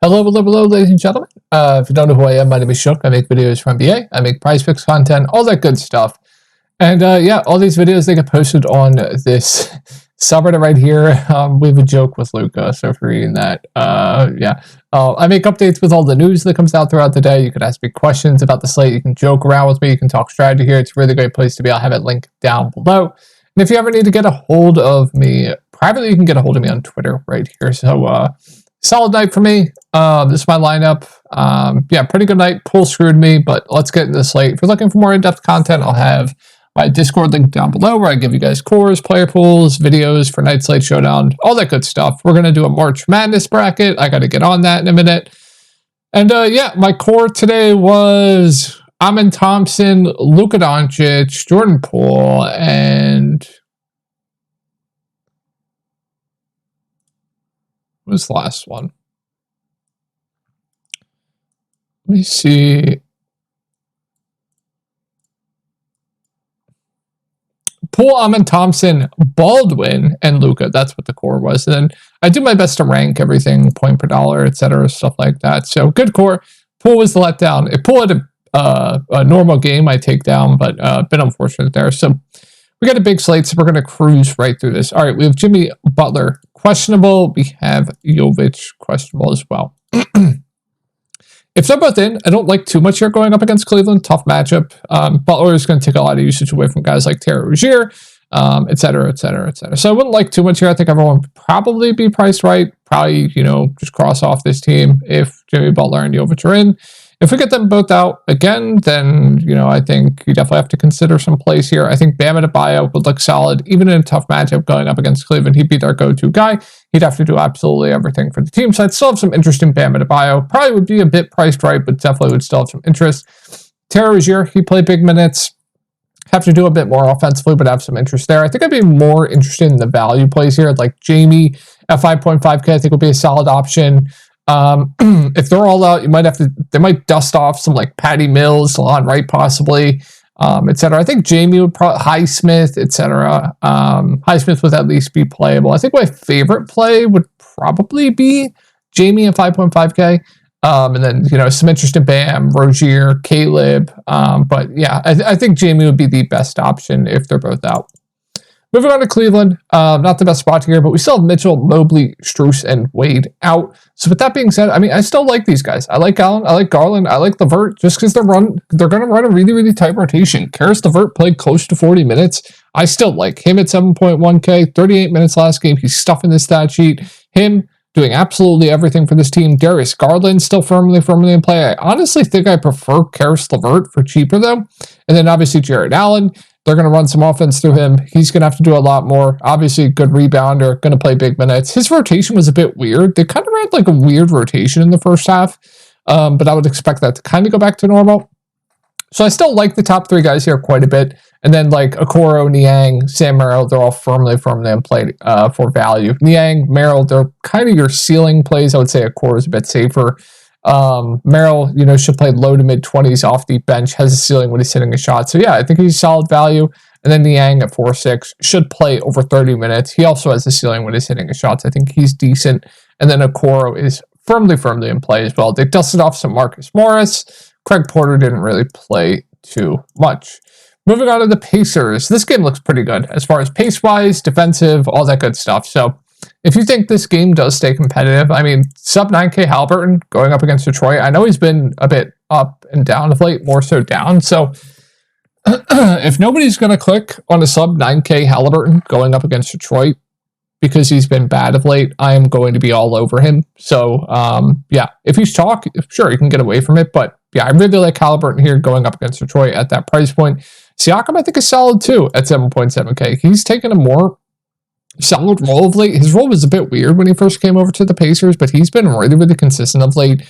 Hello, ladies and gentlemen. If you don't know who I am, my name is Shook. I make videos for NBA. I make prize picks content, all that good stuff. And yeah, all these videos, they get posted on this subreddit right here. We have a joke with Luca, so if you're reading that, yeah. I make updates with all the news that comes out throughout the day. You can ask me questions about the slate. You can joke around with me. You can talk strategy here. It's a really great place to be. I'll have it linked down below. And if you ever need to get a hold of me privately, you can get a hold of me on Twitter right here. So, solid night for me. This is my lineup. Yeah, pretty good night. Pool screwed me, but let's get into the slate. If you're looking for more in-depth content, I'll have my Discord link down below where I give you guys cores, player pools, videos for Night Slate Showdown, all that good stuff. We're going to do a March Madness bracket. I got to get on that in a minute. And yeah, my core today was Amen Thompson, Luka Doncic, Jordan Poole, and what was the last one? Let me see. Poole, Amen Thompson, Baldwin, and Luka. That's what the core was. And then I do my best to rank everything, point per dollar, etc., stuff like that. So good core. Poole was the letdown. If Poole had a normal game, I take down, but a bit unfortunate there. So we got a big slate, so we're going to cruise right through this. All right, we have Jimmy Butler questionable. We have Jovic questionable as well. If they're both in, I don't like too much here going up against Cleveland. Tough matchup. Butler is going to take a lot of usage away from guys like Terry Rozier, et cetera, et cetera, et cetera. So I wouldn't like too much here. I think everyone would probably be priced right. Probably, just cross off this team if Jimmy Butler and Jovic are in. If we get them both out again, then, I think you definitely have to consider some plays here. I think Bam Adebayo would look solid, even in a tough matchup going up against Cleveland. He'd be their go-to guy. He'd have to do absolutely everything for the team. So I'd still have some interest in Bam Adebayo. Probably would be a bit priced right, but definitely would still have some interest. Terry Rozier, he played big minutes. Have to do a bit more offensively, but have some interest there. I think I'd be more interested in the value plays here. Like Jamie at 5.5K, I think would be a solid option. If they're all out, they might dust off some like Patty Mills, Delon Wright possibly, etc. I think Jamie would probably, Highsmith, etc. Highsmith would at least be playable. I think my favorite play would probably be Jamie at 5.5K. And then, some interest in Bam, Rozier, Caleb. But yeah, I think Jamie would be the best option if they're both out. Moving on to Cleveland, not the best spot here, but we still have Mitchell, Mobley, Strus, and Wade out. So with that being said, I still like these guys. I like Allen, I like Garland, I like LeVert, just because they're going to run a really, really tight rotation. Karis LeVert played close to 40 minutes. I still like him at 7.1K, 38 minutes last game. He's stuffing the stat sheet. Him doing absolutely everything for this team. Darius Garland still firmly in play. I honestly think I prefer Karis LeVert for cheaper, though. And then obviously Jared Allen. They're going to run some offense through him. He's going to have to do a lot more. Obviously, good rebounder, going to play big minutes. His rotation was a bit weird. They kind of ran like a weird rotation in the first half, but I would expect that to kind of go back to normal. So I still like the top three guys here quite a bit. And then like Okoro, Niang, Sam Merrill, they're all firmly in play for value. Niang, Merrill, they're kind of your ceiling plays. I would say Okoro is a bit safer. Merrill, should play low to mid 20s off the bench, has a ceiling when he's hitting a shot. So yeah, I think he's solid value. And then Niang at 4.6 should play over 30 minutes. He also has a ceiling when he's hitting his shots. I think he's decent. And then Okoro is firmly in play as well. They dusted off some Marcus Morris. Craig Porter didn't really play too much. Moving on to the Pacers. This game looks pretty good as far as pace-wise, defensive, all that good stuff. So if you think this game does stay competitive, sub 9K Haliburton going up against Detroit. I know he's been a bit up and down of late, more so down. So if nobody's going to click on a sub 9K Haliburton going up against Detroit because he's been bad of late, I am going to be all over him. So yeah, if he's chalk, sure, you can get away from it. But yeah, I really like Haliburton here going up against Detroit at that price point. Siakam, I think, is solid too at 7.7K. He's taken a more solid role of late. His role was a bit weird when he first came over to the Pacers, but he's been really, really consistent of late.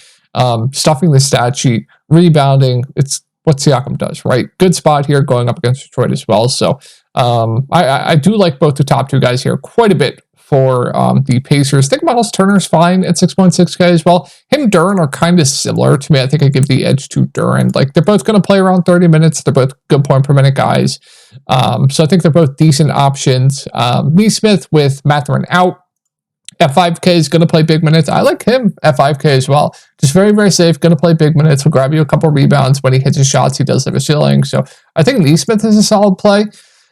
Stuffing the stat sheet, rebounding. It's what Siakam does, right? Good spot here going up against Detroit as well. So I do like both the top two guys here quite a bit for the Pacers. I think Miles Turner's fine at 6.6K as well. Him and Duren are kind of similar to me. I think I give the edge to Duren. Like, they're both going to play around 30 minutes. They're both good point per minute guys. So I think they're both decent options. Nesmith with Mathurin out At 5K is going to play big minutes. I like him at 5K as well. Just very, very safe. Going to play big minutes. He'll grab you a couple rebounds when he hits his shots. He does have a ceiling. So I think Neesmith is a solid play.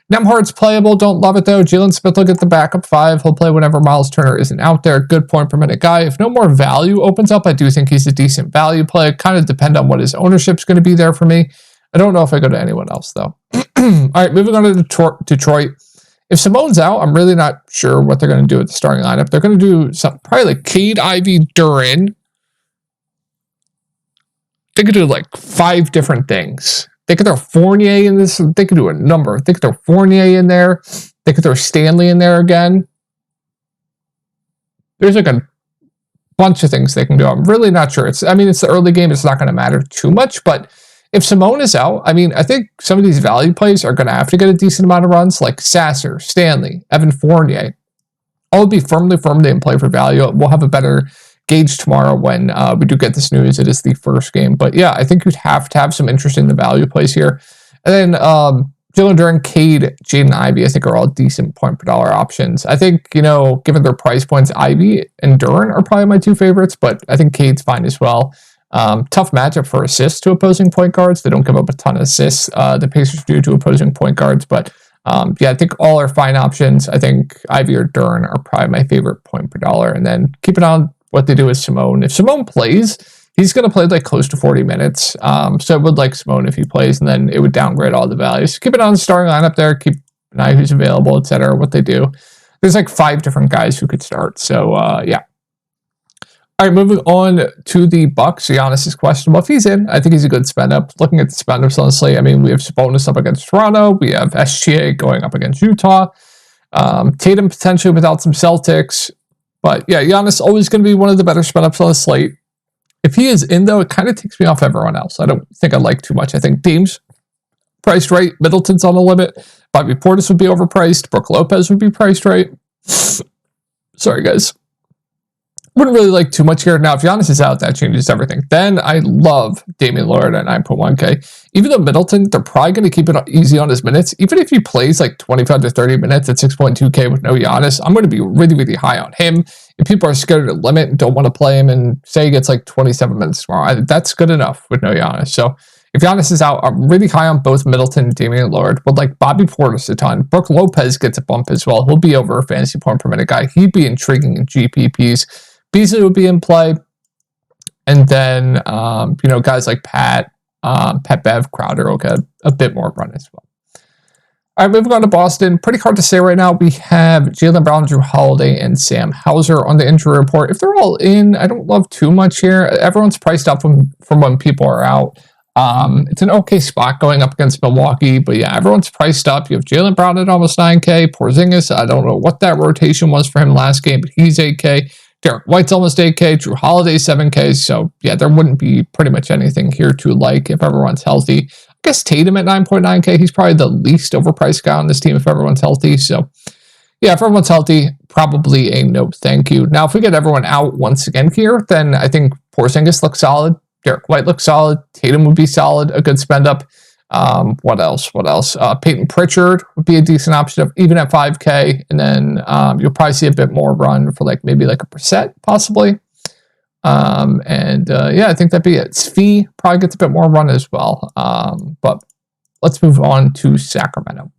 Nembhard's playable. Don't love it though. Jalen Smith will get the backup 5. He'll play whenever Miles Turner isn't out there. Good point per minute guy. If no more value opens up, I do think he's a decent value play. Kind of depend on what his ownership's going to be there for me. I don't know if I go to anyone else though. All right, moving on to Detroit. If Simone's out, I'm really not sure what they're going to do with the starting lineup. They're going to do something probably like Cade, Ivy, Duren. They could do like 5 different things. They could throw Fournier in this. They could do a number. They could throw Fournier in there. They could throw Stanley in there again. There's like a bunch of things they can do. I'm really not sure. It's the early game. It's not going to matter too much. But if Simone is out, I think some of these value plays are going to have to get a decent amount of runs, like Sasser, Stanley, Evan Fournier. All be firmly in play for value. We'll have a better gauge tomorrow when we do get this news. It is the first game. But yeah, I think you'd have to have some interest in the value plays here. And then Jalen Duren, Cade, Jaden Ivey, I think are all decent point per dollar options. I think, given their price points, Ivy and Duren are probably my 2 favorites, but I think Cade's fine as well. Tough matchup for assists to opposing point guards. They don't give up a ton of assists. The Pacers do to opposing point guards, but I think all are fine options. I think Ivy or Duren are probably my favorite point per dollar. And then keep it on what they do with Simone. If Simone plays, he's going to play like close to 40 minutes. So I would like Simone if he plays, and then it would downgrade all the values. Keep it on the starting lineup there. Keep an eye who's available, etc. What they do. There's like 5 different guys who could start. So yeah. All right, moving on to the Bucks. Giannis is questionable. If he's in, I think he's a good spend up. Looking at the spend ups on the slate, we have Sabonis up against Toronto. We have SGA going up against Utah. Tatum potentially without some Celtics. But yeah, Giannis always going to be one of the better spend ups on the slate. If he is in, though, it kind of takes me off everyone else. I don't think I like too much. I think Dame's priced right. Middleton's on the limit. Bobby Portis would be overpriced. Brook Lopez would be priced right. Sorry, guys. Wouldn't really like too much here. Now, if Giannis is out, that changes everything. Then I love Damian Lillard at 9.1K. Even though Middleton, they're probably going to keep it easy on his minutes. Even if he plays like 25 to 30 minutes at 6.2K with no Giannis, I'm going to be really, really high on him. If people are scared to limit and don't want to play him and say he gets like 27 minutes tomorrow, that's good enough with no Giannis. So if Giannis is out, I'm really high on both Middleton and Damian Lillard. Would like Bobby Portis a ton. Brook Lopez gets a bump as well. He'll be over a fantasy point per minute guy. He'd be intriguing in GPPs. Beasley would be in play. And then, guys like Pat Bev, Crowder will get a bit more run as well. All right, moving on to Boston. Pretty hard to say right now. We have Jaylen Brown, Drew Holiday, and Sam Hauser on the injury report. If they're all in, I don't love too much here. Everyone's priced up from when people are out. It's an okay spot going up against Milwaukee, but yeah, everyone's priced up. You have Jaylen Brown at almost 9K. Porzingis, I don't know what that rotation was for him last game, but he's 8K. Derek White's almost 8K, Drew Holiday 7K, so yeah, there wouldn't be pretty much anything here to like if everyone's healthy. I guess Tatum at 9.9K, he's probably the least overpriced guy on this team if everyone's healthy, so yeah, if everyone's healthy, probably a no thank you. Now, if we get everyone out once again here, then I think Porzingis looks solid, Derek White looks solid, Tatum would be solid, a good spend up. What else? Peyton Pritchard would be a decent option even at 5K, and then you'll probably see a bit more run for maybe a percent possibly. I think that'd be it. Svi probably gets a bit more run as well. But let's move on to Sacramento.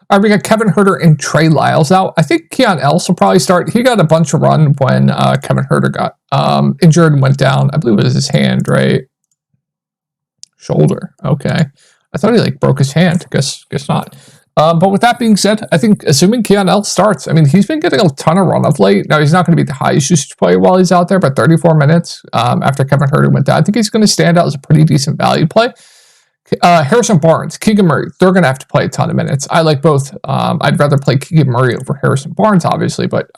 All right, we got Kevin Huerter and Trey Lyles out. I think Keon Ellis will probably start. He got a bunch of run when Kevin Huerter got injured and went down. I believe it was his hand, right? Shoulder. Okay. I thought he broke his hand. Guess not. But with that being said, I think assuming Keon Ellis starts, he's been getting a ton of run of late. Now, he's not going to be the highest usage player while he's out there, but 34 minutes after Kevin Huerter went down, I think he's going to stand out as a pretty decent value play. Harrison Barnes, Keegan Murray, they're going to have to play a ton of minutes. I like both. I'd rather play Keegan Murray over Harrison Barnes, obviously, but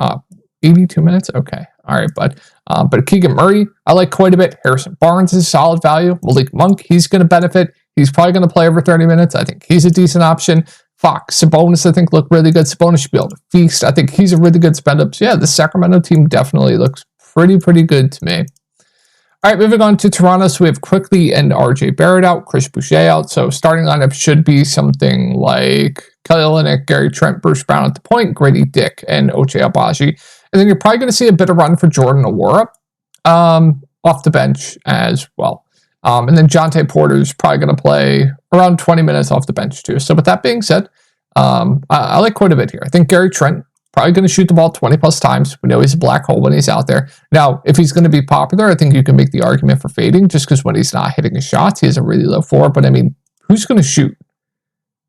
82 minutes? Okay. All right, bud. But Keegan Murray, I like quite a bit. Harrison Barnes is a solid value. Malik Monk, he's going to benefit. He's probably going to play over 30 minutes. I think he's a decent option. Fox, Sabonis, I think, look really good. Sabonis should be able to feast. I think he's a really good spend up. So yeah, the Sacramento team definitely looks pretty good to me. All right, moving on to Toronto. So we have Quickly and RJ Barrett out, Chris Boucher out. So starting lineup should be something like Kelly Olynyk, Gary Trent, Bruce Brown at the point, Grady Dick, and Ochai Agbaji And then you're probably going to see a bit of run for Jordan Nwora off the bench as well. And then Jontay Porter's probably going to play around 20 minutes off the bench too. So with that being said, I like quite a bit here. I think Gary Trent probably going to shoot the ball 20 plus times. We know he's a black hole when he's out there. Now, if he's going to be popular, I think you can make the argument for fading just because when he's not hitting his shots, he has a really low floor. But I mean, who's going to shoot?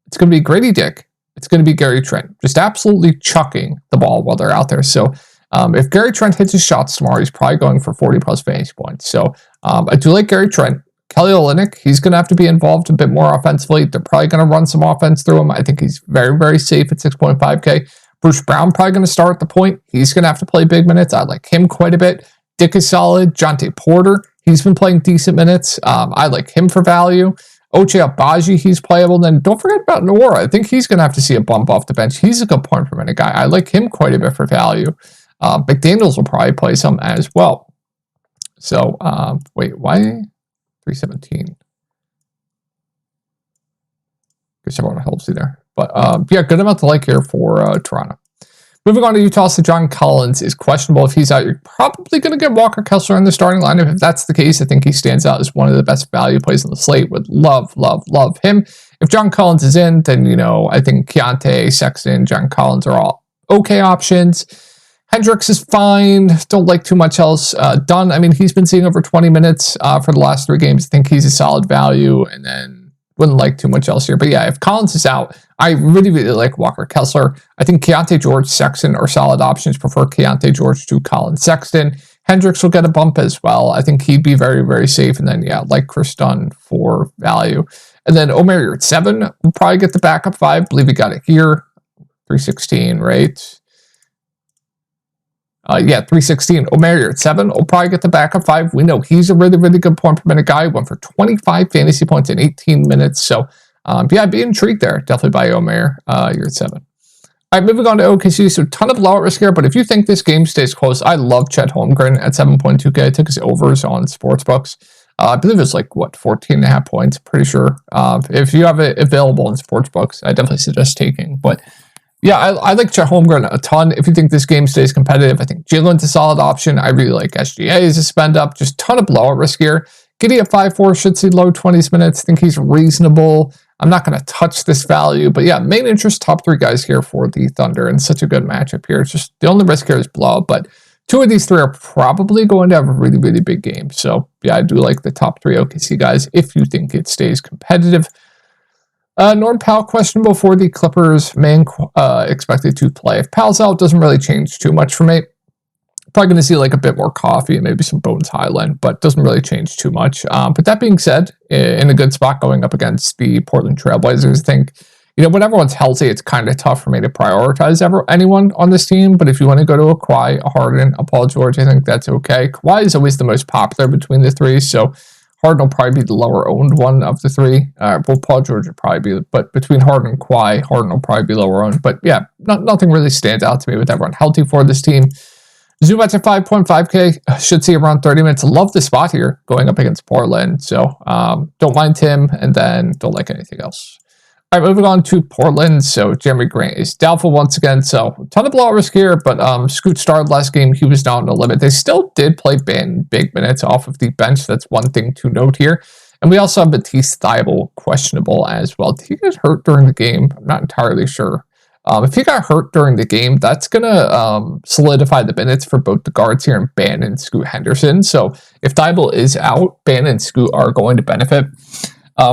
It's going to be Grady Dick. It's going to be Gary Trent. Just absolutely chucking the ball while they're out there. So if Gary Trent hits his shots tomorrow, he's probably going for 40 plus fantasy points. So I do like Gary Trent. Kelly Olynyk, he's going to have to be involved a bit more offensively. They're probably going to run some offense through him. I think he's very, very safe at 6.5K. Bruce Brown probably going to start at the point. He's going to have to play big minutes. I like him quite a bit. Dick is solid. Jontay Porter, he's been playing decent minutes. I like him for value. Ochai Agbaji, he's playable. Then don't forget about Nwora. I think he's going to have to see a bump off the bench. He's a good point per minute guy. I like him quite a bit for value. McDaniels will probably play some as well. So, wait, why 317? Guess everyone helps you there. But yeah, good amount to like here for Toronto. Moving on to Utah, so John Collins is questionable. If he's out, you're probably going to get Walker Kessler in the starting lineup. If that's the case, I think he stands out as one of the best value plays on the slate. Would love him. If John Collins is in, then, you know, I think Keontae, Sexton, John Collins are all okay options. Hendricks is fine. Don't like too much else. Dunn, I mean, he's been seeing over 20 minutes for the last 3 games. I think he's a solid value, and then wouldn't like too much else here. But yeah, if Collins is out, I really like Walker Kessler. I think Keontae George, Sexton are solid options. Prefer Keontae George to Collins, Sexton. Hendricks will get a bump as well. I think he'd be very, very safe. And then, yeah, like Chris Dunn for value. And then Omer at 7 will probably get the backup 5. I believe he got it here. 316, right? Yeah, 316. Omer at 7 will probably get the backup 5. We know he's a really, really good point per minute guy. Went for 25 fantasy points in 18 minutes. So, yeah, I'd be intrigued there. Definitely by Omer. You're at 7. All right, moving on to OKC. So, ton of blowout risk here. But if you think this game stays close, I love Chet Holmgren at 7.2K. I took his overs on sportsbooks. I believe it's like, what, 14.5 points. Pretty sure. If you have it available in sportsbooks, I definitely suggest taking. But yeah, I like Chet Holmgren a ton. If you think this game stays competitive, I think Jalen's a solid option. I really like SGA as a spend up. Just ton of blowout risk here. Giddey at 5.4 should see low 20s minutes. I think he's reasonable. I'm not going to touch this value. But yeah, main interest top 3 guys here for the Thunder. And such a good matchup here. It's just the only risk here is blowout. But 2 of these 3 are probably going to have a really, really big game. So yeah, I do like the top 3 OKC guys if you think it stays competitive. Norm Powell questionable for the Clippers. Main expected to play. If Powell's out, doesn't really change too much for me. Probably going to see like a bit more coffee and maybe some Bones Highland, but doesn't really change too much. But that being said, in a good spot going up against the Portland Trailblazers, I think, you know, when everyone's healthy, it's kind of tough for me to prioritize anyone on this team. But if you want to go to a Kawhi, a Harden, a Paul George, I think that's okay. Kawhi is always the most popular between the 3, so Harden will probably be the lower owned one of the 3. Well, Paul George would probably be, but between Harden and Kawhi, Harden will probably be lower owned. But yeah, nothing really stands out to me with everyone healthy for this team. Zubac at 5.5K should see around 30 minutes. Love the spot here going up against Portland. So don't mind him, and then don't like anything else. All right, moving on to Portland. So Jeremy Grant is doubtful once again. So a ton of blowout risk here, but Scoot started last game. He was down to limit. They still did play big minutes off of the bench. That's one thing to note here. And we also have Matisse Thybulle questionable as well. Did he get hurt during the game? I'm not entirely sure. If he got hurt during the game, that's going to solidify the minutes for both the guards here and Bannon and Scoot Henderson. So if Thybulle is out, Bannon and Scoot are going to benefit.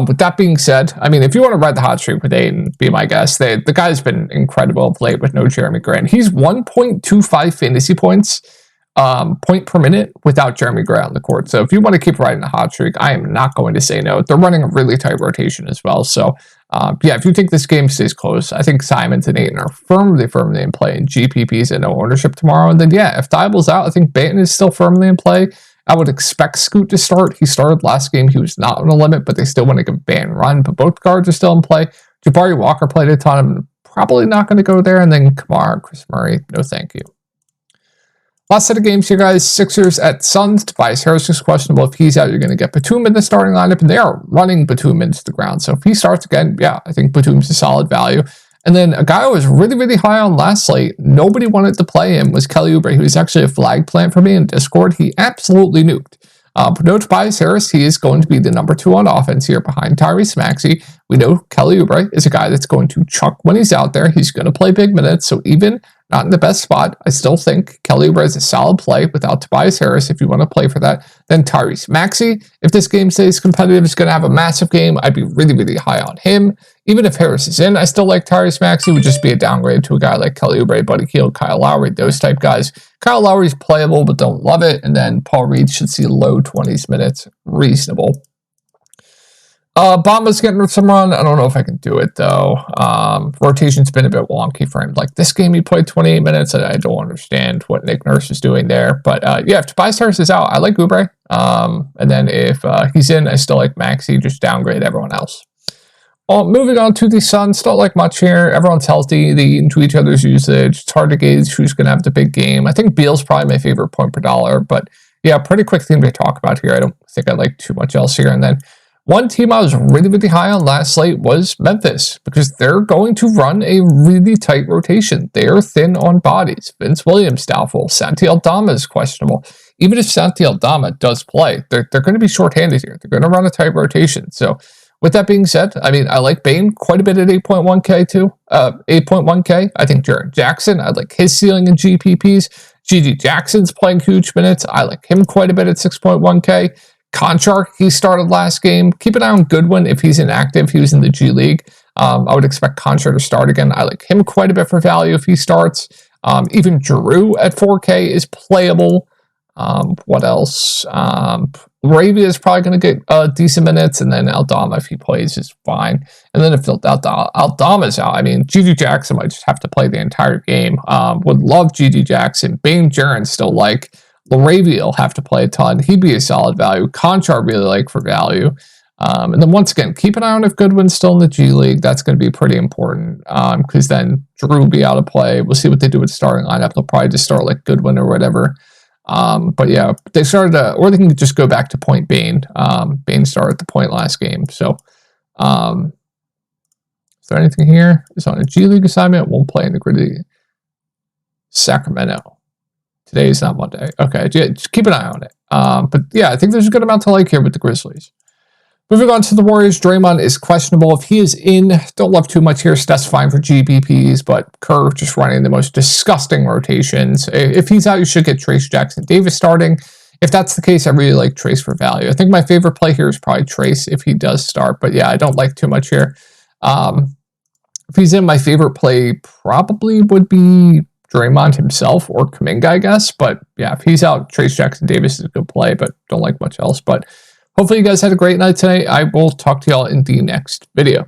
With that being said, I mean, if you want to ride the hot streak with Aiden, be my guest. The guy's been incredible of late with no Jeremy Grant. He's 1.25 fantasy points point per minute without Jeremy Grant on the court. So if you want to keep riding the hot streak, I am not going to say no. They're running a really tight rotation as well. So yeah, if you think this game stays close, I think Simons and Ayton are firmly in play, and GPPs and no ownership tomorrow. And then yeah, if Thybulle's out, I think Banton is still firmly in play. I would expect Scoot to start. He started last game. He was not on a limit, but they still want to give Banton run. But both guards are still in play. Jabari Walker played a ton. I'm probably not going to go there. And then Kamara, Chris Murray, no thank you. Last set of games here, guys. Sixers at Suns. Tobias Harris is questionable. If he's out, you're going to get Batum in the starting lineup, and they are running Batum into the ground. So if he starts again, yeah, I think Batum's a solid value. And then a guy I was really high on last slate, nobody wanted to play him, was Kelly Oubre. He was actually a flag plant for me in Discord. He absolutely nuked. No Tobias Harris, he is going to be the number 2 on offense here behind Tyrese Maxey. We know Kelly Oubre is a guy that's going to chuck when he's out there. He's going to play big minutes, so even not in the best spot, I still think Kelly Oubre is a solid play without Tobias Harris if you want to play for that. Then Tyrese Maxey, if this game stays competitive, is going to have a massive game. I'd be really high on him. Even if Harris is in, I still like Tyrese Maxey. Would just be a downgrade to a guy like Kelly Oubre, Buddy Hield, Kyle Lowry, those type guys. Kyle Lowry's playable, but don't love it. And then Paul Reed should see low 20s minutes. Reasonable. Bamba's getting some run. I don't know if I can do it, though. Rotation's been a bit wonky for him. Like, this game, he played 28 minutes. I don't understand what Nick Nurse is doing there. But, yeah, if Tobias Harris is out, I like Oubre. And then if he's in, I still like Maxey. Just downgrade everyone else. Moving on to the Suns, don't like much here. Everyone's healthy. They eat into each other's usage. It's hard to gauge who's going to have the big game. I think Beal's probably my favorite point per dollar. But, yeah, pretty quick thing to talk about here. I don't think I like too much else here. And then one team I was really high on last slate was Memphis, because they're going to run a really tight rotation. They are thin on bodies. Vince Williams doubtful. Santi Aldama is questionable. Even if Santi Aldama does play, they're going to be shorthanded here. They're going to run a tight rotation. So with that being said, I mean, I like Bane quite a bit at 8.1K too. 8.1K. I think Jaren Jackson, I like his ceiling in GPPs. GG Jackson's playing huge minutes. I like him quite a bit at 6.1K. Conchar, he started last game. Keep an eye on Goodwin if he's inactive. He was in the G League. I would expect Conchar to start again. I like him quite a bit for value if he starts. Even Drew at 4K is playable. What else? Ravia is probably going to get decent minutes, and then Aldama, if he plays, is fine. And then if Aldama's out, I mean, GG Jackson might just have to play the entire game. Would love GG Jackson. Bane Jaren still like. Laravia will have to play a ton. He'd be a solid value. Conchar really like for value. And then once again, keep an eye on if Goodwin's still in the G League. That's going to be pretty important because then Drew will be out of play. We'll see what they do with the starting lineup. They'll probably just start like Goodwin or whatever. But yeah, they started, or they can just go back to point Bane. Bane started at the point last game. So is there anything here? It's on a G League assignment. Won't play in the Grizzlies. Sacramento. Today is not Monday. Okay, just keep an eye on it. But yeah, I think there's a good amount to like here with the Grizzlies. Moving on to the Warriors, Draymond is questionable. If he is in, don't love too much here. Steph's fine for GPPs, but Kerr just running the most disgusting rotations. If he's out, you should get Trace Jackson Davis starting. If that's the case, I really like Trace for value. I think my favorite play here is probably Trace if he does start. But yeah, I don't like too much here. If he's in, my favorite play probably would be Draymond himself or Kuminga, I guess. But yeah, if he's out, Trace Jackson Davis is a good play, but don't like much else. But hopefully you guys had a great night tonight. I will talk to y'all in the next video.